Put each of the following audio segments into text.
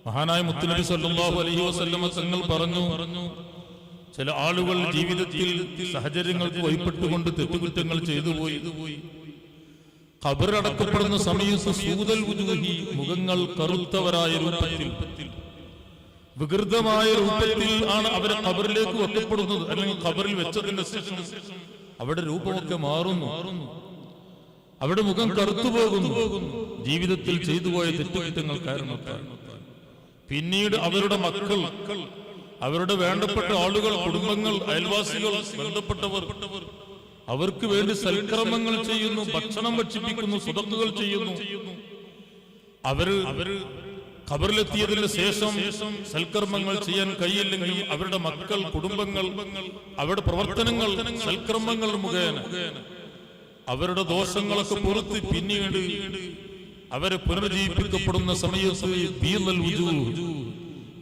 മഹാനായ മുത്തുനബി സല്ലല്ലാഹു അലൈഹി വസല്ലമ തങ്ങൾ പറഞ്ഞു, ചില ആളുകൾ ജീവിതത്തിൽ സാഹചര്യങ്ങൾക്ക് വഴിപ്പെട്ടുകൊണ്ട് തെറ്റുകുറ്റങ്ങൾ ചെയ്തുപോയി. ഖബറടക്കപ്പെടുന്ന സമയത്ത് സൂദൽ വുജൂഹി, മുഖങ്ങൾ കറുത്തവരായ രൂപത്തിൽ, വികൃതമായ രൂപത്തിൽ ആണ് അവരെ ഖബറിലേക്ക് വെക്കപ്പെടുന്നത്. അല്ലെങ്കിൽ ഖബറിൽ വെച്ചതിന്റെ ശേഷം അവിടെ രൂപമൊക്കെ മാറുന്നു, അവിടെ മുഖം കറുത്തുപോകുന്നു, ജീവിതത്തിൽ ചെയ്തുപോയ തെറ്റുകുറ്റങ്ങൾ കാരണത്താൽ. പിന്നീട് അവരുടെ മക്കൾ, അവരുടെ വേണ്ടപ്പെട്ട ആളുകൾ, കുടുംബങ്ങൾ, അയൽവാസികൾ, ബന്ധപ്പെട്ടവർ അവർക്ക് വേണ്ടി സൽക്കർമ്മങ്ങൾ ചെയ്യുന്നു, ഭക്ഷണം ഭക്ഷിപ്പിക്കുന്നു, സ്വതക്കുകൾ ചെയ്യുന്നു. അവര് ഖബറിലെത്തിയതിന് ശേഷം സൽക്കർമ്മങ്ങൾ ചെയ്യാൻ കഴിയില്ലെങ്കിൽ അവരുടെ മക്കൾ, കുടുംബങ്ങൾ, അവരുടെ പ്രവർത്തനങ്ങൾ, സൽക്കർമ്മങ്ങൾ മുഖേന അവരുടെ ദോഷങ്ങളൊക്കെ പുറത്ത് പിന്നീട് അവരെ പുനർജീവിപ്പിക്കപ്പെടുന്ന സമയത്ത്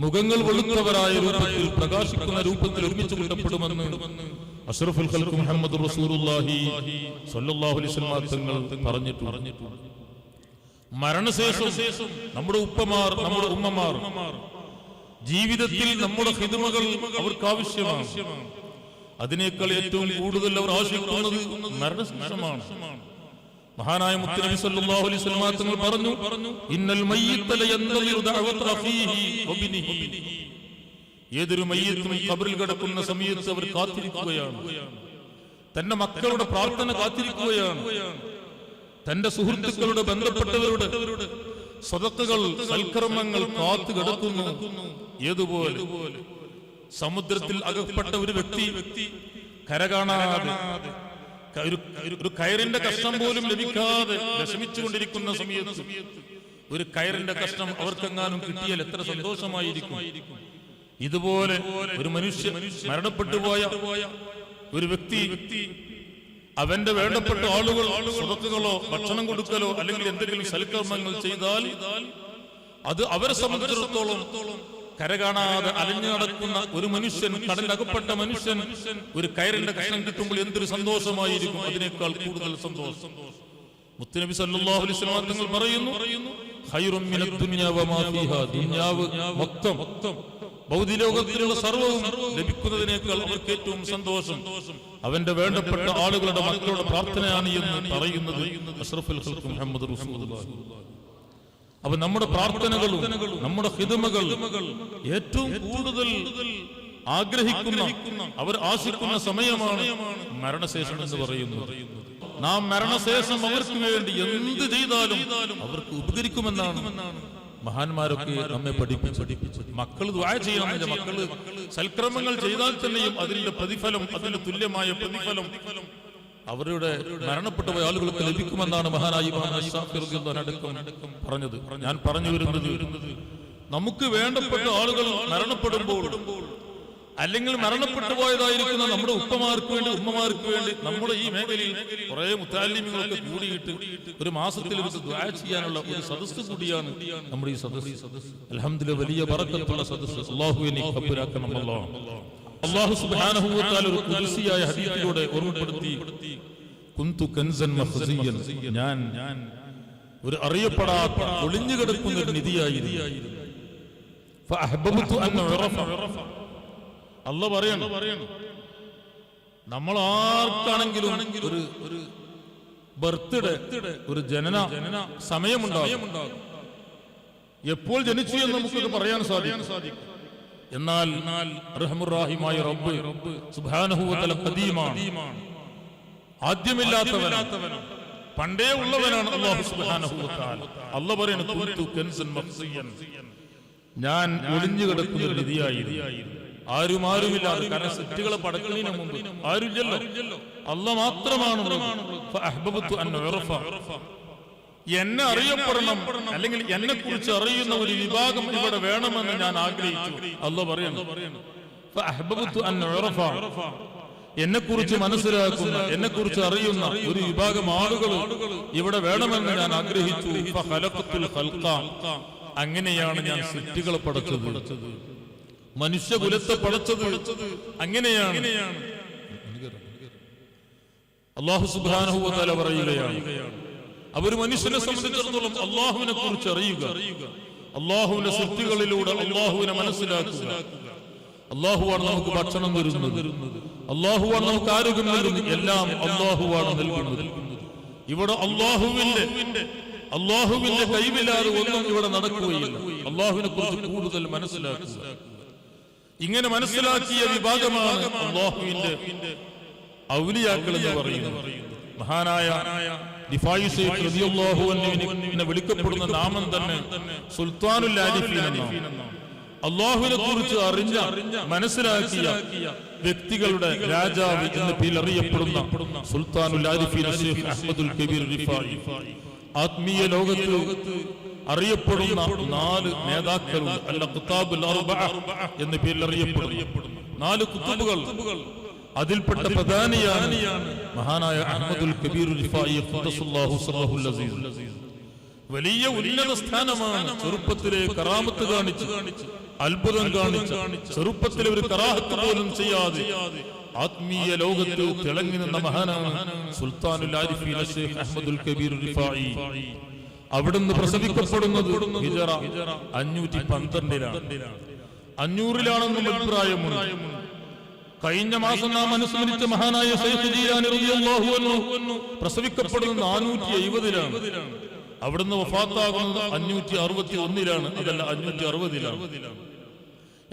മുഖങ്ങൾ വെളുത്തവരായ രൂപത്തിൽ, പ്രകാശിക്കുന്ന രൂപത്തിൽ ഒരുമിച്ച് കൂട്ടപ്പെടുമെന്ന് അഷ്റഫുൽ ഖൽഖ് മുഹമ്മദ് റസൂലുള്ളാഹി സ്വല്ലല്ലാഹു അലൈഹി വസല്ലം തങ്ങൾ പറഞ്ഞിട്ടുണ്ട്. മരണശേഷം നമ്മുടെ ഉപ്പമാർ, നമ്മുടെ ഉമ്മമാർ ജീവിതത്തിൽ നമ്മുടെ ഖിദ്മകൾ അവർക്ക് ആവശ്യമാണ്. അതിനേക്കാൾ ഏറ്റവും കൂടുതൽ അവർ ആവശ്യപ്പെടുന്നത് മരണശേഷമാണ്. മഹാനായ മുത്തുനബി സല്ലല്ലാഹു അലൈഹി വസല്ലം തങ്ങൾ പറഞ്ഞു, ഇന്നൽ മയ്യിത ലയന്തളിറു ദഅവത അഖീഹി വബിനിഹി. ഏതൊരു മയ്യിത്തും ഖബറിൽ കിടക്കുന്ന സമയത്ത് അവർ കാത്തിരിക്കുകയാണ്, തന്റെ മക്കളുടെ പ്രാർത്ഥന കാത്തിരിക്കുകയാണ്, തന്റെ സുഹൃത്തുക്കളുടെ, ബന്ധപ്പെട്ടവരുടെ സ്വതക്കുകൾ, സൽക്കർമ്മങ്ങൾ കാത്തു കിടക്കുന്നു. ഏതുപോലെ സമുദ്രത്തിൽ അകപ്പെട്ട ഒരു വ്യക്തി കര കാണാതെ, ഒരു കയറിന്റെ കഷ്ണം പോലും ലഭിക്കാതെ വിഷമിച്ചുകൊണ്ടിരിക്കുന്ന സമയത്ത് ഒരു കയറിന്റെ കഷ്ണം അവർക്കെങ്ങാനും കിട്ടിയാൽ എത്ര സന്തോഷമായിരിക്കും. ഇതുപോലെ ഒരു മനുഷ്യൻ മരണപ്പെട്ടുപോയ ഒരു വ്യക്തി അവന്റെ വേണ്ടപ്പെട്ട ആളുകൾ സ്വതക്കുകളോ ഭക്ഷണം കൊടുക്കലോ അല്ലെങ്കിൽ എന്തെങ്കിലും സൽക്കർമ്മങ്ങൾ ചെയ്താൽ അത് അവരെ സംബന്ധിച്ചിടത്തോളം കര കാണാതെ അലഞ്ഞു നടക്കുന്ന ഒരു മനുഷ്യൻ, കടലകപ്പെട്ട മനുഷ്യൻ ഒരു കയറിന്റെ കഷ്ണം കിട്ടുമ്പോൾ എന്തൊരു സന്തോഷമായിരിക്കും. അതിനേക്കാൾ കൂടുതൽ സന്തോഷം മുത്തുനബി സല്ലല്ലാഹു അലൈഹി വസല്ലം തങ്ങൾ പറയുന്നു, ഖൈറുൻ മിനദ് ദുനിയ വമാ ഫീഹാ. ദുനിയാവ് മൊത്തം, ഭൗതികലോകത്തിലുള്ള സർവ്വവും ലഭിക്കുന്നതിനേക്കാൾ അവർക്ക് ഏറ്റവും സന്തോഷം അവന്റെ വേണ്ടപ്പെട്ട ആളുകളുടെ, മക്കളുടെ പ്രാർത്ഥനയാണ് എന്ന് പറയുന്നത് അഷ്റഫുൽ ഖൽഖ് മുഹമ്മദ് റസൂലുള്ളാഹി. അപ്പൊ നമ്മുടെ പ്രാർത്ഥനകളും നമ്മുടെ ഖിദ്മകൾ ഏറ്റവും കൂടുതൽ ആഗ്രഹിക്കുന്ന, അവർ ആശിക്കുന്ന സമയമാണ് മരണശേഷം എന്ന് പറയുന്നത്. നാം മരണശേഷം അവർക്ക് വേണ്ടി എന്ത് ചെയ്താലും അവർക്ക് ഉപകരിക്കുമെന്നാണ് മഹാന്മാരൊക്കെ നമ്മെ പഠിപ്പിച്ചു. മക്കൾ ദുആ ചെയ്യണമെന്നില്ല, മക്കള് സൽക്രമങ്ങൾ ചെയ്താൽ തന്നെയും അതിന്റെ പ്രതിഫലം, അതിന്റെ തുല്യമായ പ്രതിഫലം അവരുടെ മരണപ്പെട്ട ആളുകൾക്ക് ലഭിക്കുമെന്നാണ് മഹാനായ ഇമാം അശ്ശാഫി റളിയല്ലാഹു അൻഹു പറഞ്ഞത്. ഞാൻ പറഞ്ഞു വരുന്നത്, നമുക്ക് വേണ്ടപ്പെട്ട ആളുകൾ മരണപ്പെടുമ്പോൾ അല്ലെങ്കിൽ മരണപ്പെട്ടു പോയതായിരിക്കുന്ന നമ്മുടെ ഉപ്പമാർക്ക് വേണ്ടി, ഉമ്മമാർക്ക് വേണ്ടി നമ്മുടെ ഈ മേഖലയിൽ കുറെ മുത്തഅല്ലിമീങ്ങളൊക്കെ കൂടിയിട്ട് ഒരു മാസത്തിൽ ദുആ ചെയ്യാനുള്ള ഒരു സദസ്സ് കൂടിയാണ് നമ്മുടെ ഈ സദസ്സ്. അൽഹംദുലില്ലാഹ്, വലിയ ബറക്കത്തുള്ള സദസ്സ്. അല്ലാഹുവിനെ കബൂലാക്കണം. അല്ലാഹു സുബ്ഹാനഹു വ തആല ഒരു ഖുദ്സിയായ ഹദീസിലൂടെ ഓർമ്മപ്പെടുത്തി, കുന്തു കൻസൻ മഖ്സിയൻ, ഞാൻ ഒരു അറിയപ്പെടാത്ത ഒളിഞ്ഞു കിടക്കുന്ന ഒരു നിധിയായിരുന്നു. ഫഅഹ്ബബ്തു അൻ ഉറഫ. അല്ലാഹു പറയണം, നമ്മൾ ആർക്കാണെങ്കിലും ഒരു ബർത്ത്ഡേ, ഒരു ജനന സമയമുണ്ടാകും. എപ്പോൾ ജനിച്ചു എന്ന് നമുക്കത് പറയാൻ സാധിക്കും. എന്നാൽ റഹ്മുർ-റഹീമായ റബ്ബ് സുബ്ഹാനഹു വ തആല ഖദീമാണ്, ആദ്യമില്ലാത്തവനാണ്, പണ്ടേ ഉള്ളവനാണ് അല്ലാഹു സുബ്ഹാനഹു വ തആല. അല്ലാഹു പറയുന്നു, കുന്തു കൻസൻ മഖ്സിയൻ, ഞാൻ ഒളിഞ്ഞു കിടക്കുന്ന ഒരു നിധിയായിരുന്നു. ആരുമില്ലാതെ, കാരണം സൃഷ്ടികളെ പടക്കുന്നതിന് മുമ്പ് ആരുമില്ലല്ലോ, അല്ലാഹു മാത്രമാണ്. ഫഅഹ്ബബ്തു അൻ ഉറഫ, എന്നെ അറിയപ്പെടണം, അല്ലെങ്കിൽ എന്നെ കുറിച്ച് അറിയുന്ന ഒരു വിഭാഗം ഇവിടെ വേണമെന്ന് ഞാൻ ആഗ്രഹിച്ചു. അല്ലാഹു പറയുന്നു, ഫഅഹ്ബബ്തു അൻ ഉറഫ, എന്നെ കുറിച്ച് മനസ്സിലാക്കുന്ന, എന്നെ കുറിച്ച് അറിയുന്ന ഒരു വിഭാഗം ആളുകൾ ഇവിടെ വേണമെന്ന് ഞാൻ ആഗ്രഹിച്ചു. ഫഖലഖത്തുൽ ഖൽഖ, അങ്ങനെയാണ് ഞാൻ സൃഷ്ടികളെ പടച്ചത്, മനുഷ്യകുലത്തെ പടച്ചത് അങ്ങനെയാണ്. അല്ലാഹു സുബ്ഹാനഹു വ തആല പറയുകയാണ്, അവർ മനുഷ്യനെ സംബന്ധിച്ചിടത്തോളം അല്ലാഹുവിനെ കുറിച്ച് അറിയുക, അള്ളാഹുവിന്റെ സൃഷ്ടികളിലൂടെ അള്ളാഹുവിനെ മനസ്സിലാക്കുക. അള്ളാഹുവാണ് നമുക്ക് ഭക്ഷണം തരുന്നത്, അള്ളാഹുവാണ് നമുക്ക് ആരോഗ്യം നൽകുന്നത്, എല്ലാം അള്ളാഹുവാണ് നൽകുന്നത്. ഇവിടെ അള്ളാഹുവിന്റെ കൈവില്ലാതെ ഒന്നും ഇവിടെ നടക്കുകയില്ല. അള്ളാഹുവിനെ കുറിച്ച് കൂടുതൽ മനസ്സിലാക്കുക. ഇങ്ങനെ മനസ്സിലാക്കിയ വിഭാഗമാണ് അള്ളാഹുവിന്റെ ഔലിയാക്കൾ എന്ന് പറയുന്നത്. മഹാനായ ദിഫായി ശൈഖ് റളിയല്ലാഹു അൻഹുവിനെ വിളിക്കപ്പെടുന്ന നാമം തന്നെ സുൽത്താനുൽ ആരിഫീൻ എന്നാണ്. അള്ളാഹുവിനെ കുറിച്ച് അറിഞ്ഞ മനസ്സിലാക്കിയ വ്യക്തികളുടെ രാജാവ് എന്ന പേരിൽ അറിയപ്പെടുന്ന സുൽത്താനുൽ ആരിഫീൻ ശൈഖ് അഹ്മദുൽ കബീർ റിഫായി. ആത്മീയ ലോകത്ത് അറിയപ്പെടുന്ന 4 നേതാക്കളുണ്ട്. അൽ ഖുതാബുൽ അർബഅ എന്ന പേരിൽ അറിയപ്പെടുന്നു 4 കുതുബുകൾ. അതിൽപ്പെട്ട പ്രധാനിയാണ് മഹാനായ അഹ്മദുൽ കബീർ റിഫായി ഖദ്ദസല്ലാഹു സിർറഹുൽ അസീസ്. വലിയ ഉന്നത സ്ഥാനമാണ്. ചെറുപ്പത്തിലെ കറാമത്ത് കാണിച്ച്, അത്ഭുതം കാണിച്ച്, ചെറുപ്പത്തിലെ ഒരു കറാഹത്ത് പോലും ചെയ്യാതെ ആത്മീയ ലോകത്ത് തിളങ്ങി നിന്ന മഹാനാണ് സുൽത്താനുൽ ആരിഫീൻ ശൈഖ് അഹ്മദുൽ കബീർ റിഫായി. അവിടുന്ന് പ്രസവിക്കപ്പെടുന്നത് ഹിജറ 512-ലാണ്. 500-ലാണെന്നും അഭിപ്രായമുണ്ട്. കഴിഞ്ഞ മാസം നാം അനുസ്മരിച്ച മഹാനായ ശൈഖ് ജീലാനി റളിയല്ലാഹു അൻഹു പ്രസവിക്കപ്പെടുന്നത് 470-ലാണ്. അവിടുന്ന് വഫാത്താകുന്നത് 561-ലാണ്, അതല്ല 560-ലാണ്.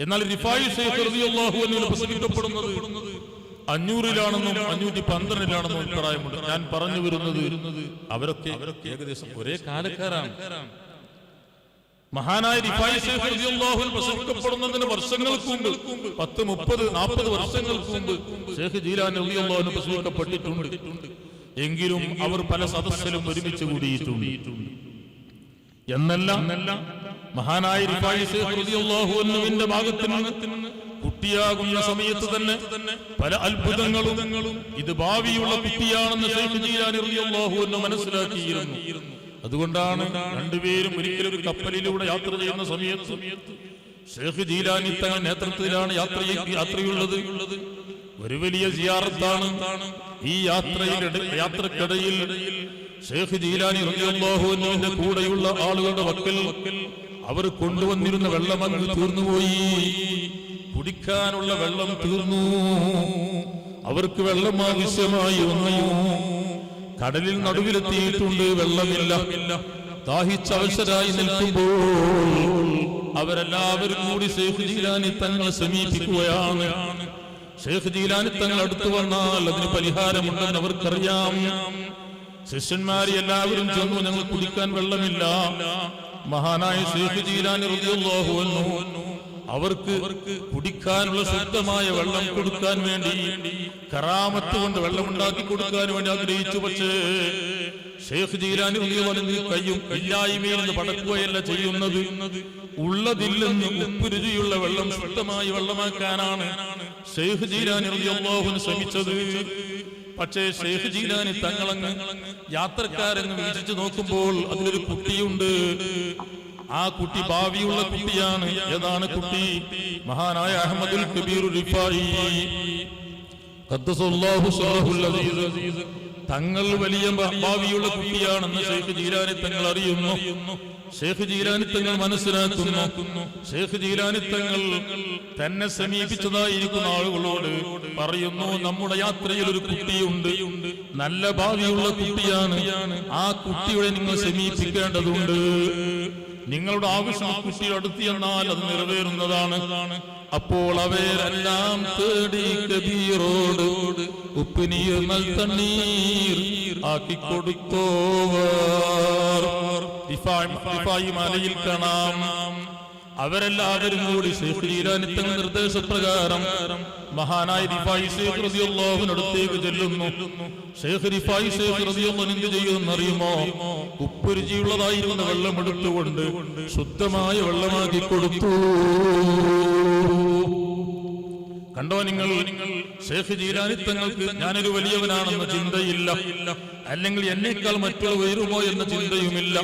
എന്നാൽ റിഫായി ശൈഖ് റളിയല്ലാഹു അൻഹു പ്രസവിക്കപ്പെടുന്നത് 500-ലാണെന്നും 512-ലാണെന്നും അഭിപ്രായമുണ്ട്. ഞാൻ പറഞ്ഞു വരുന്നത് അവരൊക്കെ ഏകദേശം ഒരേ കാലക്കാരാണ്. മഹാനായ റിഫായി ശൈഖ് റളിയല്ലാഹു അൻഹു പ്രസവിക്കപ്പെടുന്നതിന് വർഷങ്ങൾക്ക് മുമ്പ് 10, 30, 40 വർഷങ്ങൾക്ക് മുമ്പ് ശൈഖ് ജീലാനി റളിയല്ലാഹു അൻഹു പ്രസവിക്കപ്പെട്ടിട്ടുണ്ട്. എങ്കിലും അവർ പല സദസ്സിലും ഒരുമിച്ച് കൂടിയിട്ടുണ്ട്. എന്നല്ല, മഹാനായ റിഫായി ശൈഖ് റളിയല്ലാഹു അൻഹുവിന്റെ ഭാഗത്ത് നിന്ന് കുട്ടിയാകുന്ന സമയത്ത് തന്നെ പല അത്ഭുതങ്ങളും ഇത് ഭാവിയുള്ള കുട്ടിയാണെന്ന് ശൈഖ് ജീലാനി റളിയല്ലാഹു അൻഹു മനസ്സിലാക്കിയിരുന്നു. അതുകൊണ്ടാണ് രണ്ടുപേരും ഒരിക്കലും ഒരു കപ്പലിലൂടെ യാത്ര ചെയ്യുന്ന സമയത്ത് ശൈഖ് ജീലാനി തങ്ങളുടെ നേതൃത്വത്തിലാണ് യാത്രയുള്ളത്. ഒരു വലിയ സിയാറത്താണ്. ഈ യാത്രക്കിടയിൽ ശൈഖ് ജീലാനി റളിയല്ലാഹു അൻഹുവിന്റെ കൂടെയുള്ള ആളുകളുടെ വക്കൽ അവർ കൊണ്ടുവന്നിരുന്ന വെള്ളം അങ്ങ് തീർന്നുപോയി. കുടിക്കാനുള്ള വെള്ളം തീർന്നു. അവർക്ക് വെള്ളം ആവശ്യമായി വന്നു. കടലിൽ നടുവിലെത്തിയിട്ടുണ്ട്, വെള്ളമില്ല. ദാഹിച്ച അവശരായി നിൽക്കുമ്പോൾ അവരെല്ലാവരും കൂടി ശൈഖ് ജീലാനി തങ്ങളെ സമീപിക്കുകയാണ്. ശൈഖ് ജീലാനി തങ്ങൾ അടുത്തു വന്നാൽ അതിന് പരിഹാരമുണ്ടെന്ന് അവർക്കറിയാം. ശിഷ്യന്മാരെ എല്ലാവരും ചെന്നു, ഞങ്ങൾ കുടിക്കാൻ വെള്ളമില്ല. മഹാനായ ശൈഖ് ജീലാനി റളിയല്ലാഹു അൻഹു അവർക്ക് കുടിക്കാനുള്ള ശുദ്ധമായ വെള്ളം കൊടുക്കാൻ വേണ്ടി, കറാമത്ത് കൊണ്ട് വെള്ളമുണ്ടാക്കി കൊടുക്കാൻ വേണ്ടി ആഗ്രഹിച്ചു. പക്ഷേ ശൈഖ് ജീലാനി റളിയല്ലാഹു അൻഹു കയ്യും ഇല്ലായ്മയിൽ നിന്ന് പടക്കുകയല്ല ചെയ്യുന്നത്. ഉള്ളതില്ലെന്ന് ഉപ്പുരുചിയുള്ള വെള്ളം ശുദ്ധമായ വെള്ളമാക്കാനാണ് ശൈഖ് ജീലാനി റളിയല്ലാഹു അൻഹു ശ്രമിച്ചത്. പക്ഷേ ശൈഖ് ജീലാനി തങ്ങളങ്ങ് യാത്രക്കാരെന്ന് വീക്ഷിച്ചു നോക്കുമ്പോൾ അതിലൊരു കുട്ടിയുണ്ട്. ആ കുട്ടി ഭാവിയുള്ള കുട്ടിയാണ്. ഏതാണ് കുട്ടി? മഹാനായ അഹ്മദുൽ കബീർ റിഫായി ഖദ്ദസല്ലാഹു സിർറഹുൽ അസീസ് തങ്ങൾ വലിയ ഭാവിയുള്ള കുട്ടിയാണെന്ന് ശൈഖ് ജീലാനി തങ്ങൾ അറിയുന്നു. ശൈഖ് ജീലാനി തങ്ങൾ മനസ്സിലാക്കുന്നു. ശൈഖ് ജീലാനി തങ്ങൾ തന്നെ സമീപിച്ചതായിരിക്കുന്ന ആളുകളോട് പറയുന്നു, നമ്മുടെ യാത്രയിൽ ഒരു കുട്ടിയുണ്ട്, നല്ല ഭാവിയുള്ള കുട്ടിയാണ്. ആ കുട്ടിയുടെ നിങ്ങൾ സമീപിക്കേണ്ടതുണ്ട്. നിങ്ങളുടെ ആവശ്യം കുട്ടിയുടെ അടുത്ത് എന്നാൽ അത് നിറവേറുന്നതാണ്. അപ്പോൾ അവരെല്ലാം തേടി കബീറോട് ഉപ്പുനീർ തണ്ണീർ ആക്കിക്കൊടുത്തോവർ. റിഫായി മലയിൽ കാണാം. അവരെല്ലാവരും കൂടി ശൈഖ് ജീലാനി തങ്ങളുടെ നിർദ്ദേശപ്രകാരം മഹാനായ റിഫായി ശൈഖ് റളിയല്ലാഹു അൻഹു അടുത്തേക്ക് ചെല്ലുന്നു. ശൈഖ് റിഫായി ശൈഖ് റളിയല്ലാഹു അൻഹു എന്ത് ചെയ്യുമെന്നറിയുമോ? ഉപ്പുരുചിയുള്ളതായിരുന്ന വെള്ളം എടുത്തുകൊണ്ട് ശുദ്ധമായ വെള്ളമാക്കി കൊടുത്തു. കണ്ടോ നിങ്ങൾ, ശൈഖ് ജീലാനി തങ്ങൾക്ക് ഞാനൊരു വലിയവനാണെന്ന ചിന്തയില്ല, അല്ലെങ്കിൽ എന്നേക്കാൾ മറ്റുള്ള ഉയരുമോ എന്ന ചിന്തയുമില്ല.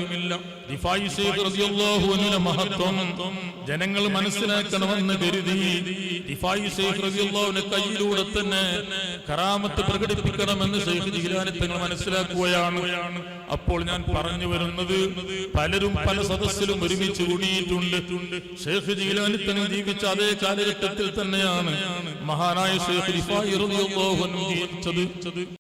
റിഫായി ശൈഖ് റളിയല്ലാഹു അൻഹുവിന്റെ മഹത്വം ജനങ്ങൾ മനസ്സിലാക്കണമെന്ന് കരുതി റിഫായി ശൈഖ് റളിയല്ലാഹു അൻഹു കയ്യിലൂടെ തന്നെ കറാമത്ത് പ്രകടിപ്പിക്കണമെന്ന് ശൈഖ് ജീലാനി തങ്ങൾ മനസ്സിലാക്കുകയാണ്. അപ്പോൾ ഞാൻ പറഞ്ഞു വരുന്നത്, പലരും പല സദസ്സിലും ഒരുമിച്ച് കൂടിയിട്ടുണ്ട്. ശൈഖ് ജീലാനി തങ്ങൾ ജീവിച്ച അതേ കാലഘട്ടത്തിൽ തന്നെയാണ് മഹാനായ ശൈഖ് റിഫായി റളിയല്ലാഹു അൻഹു ജീവിച്ചത്.